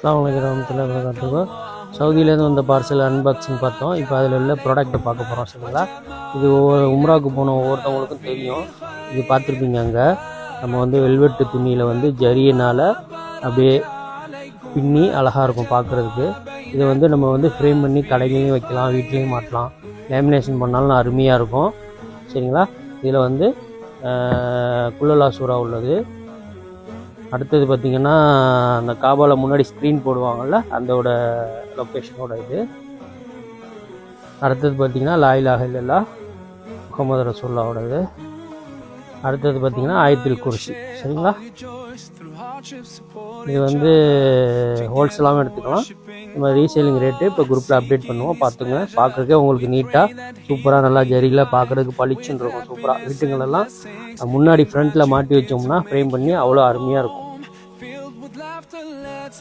அஸ்ஸலாமு அலைக்கும் வரஹ்மத்துல்லாஹி வபரகாத்துஹு. சவுதியிலேருந்து வந்த பார்சல் அன்பாக்சிங் பார்த்தோம். இப்போ அதில் உள்ள ப்ராடக்ட்டை பார்க்க போகிறோம். சரிங்களா, இது உம்ராவுக்கு போன ஒவ்வொருத்தவங்களுக்கும் தெரியும். இது பார்த்துருப்பீங்க. அங்கே நம்ம வந்து வெல்வெட்டு துணியில் வந்து ஜரியினால் அப்படியே பின்னி அழகாக இருக்கும் பார்க்குறதுக்கு. இதை வந்து நம்ம வந்து ஃப்ரேம் பண்ணி கடைகளையும் வைக்கலாம், வீட்லேயும் மாட்டலாம், லேமினேஷன் பண்ணாலும் அருமையாக இருக்கும். சரிங்களா, இதில் வந்து குல்லலா சூறா உள்ளது. அடுத்தது பார்த்திங்கன்னா, அந்த காபாவில் முன்னாடி ஸ்க்ரீன் போடுவாங்கள்ல, அதோட லொக்கேஷனோட இது. அடுத்தது பார்த்திங்கன்னா லா இலாஹா இல்லல்லாஹ் முஹம்மது ரசூலுல்லாஹோடது. அடுத்தது பார்த்திங்கன்னா ஆயத்துல் குர்சி. சரிங்களா, இது வந்து ஹோல்சேலாகவும் எடுத்துக்கலாம். நம்ம ரீசேலிங் ரேட்டு இப்போ குரூப்பில் அப்டேட் பண்ணுவோம், பார்த்துங்க. பார்க்குறதுக்கே உங்களுக்கு நீட்டாக சூப்பராக நல்லா ஜரியில் பார்க்குறதுக்கு பளிச்சுன்னு இருக்கும். சூப்பராக வீட்டுங்களெல்லாம் முன்னாடி ஃப்ரண்ட்டில் மாட்டி வச்சோம்னா ஃப்ரேம் பண்ணி அவ்வளோ அருமையாக இருக்கும்.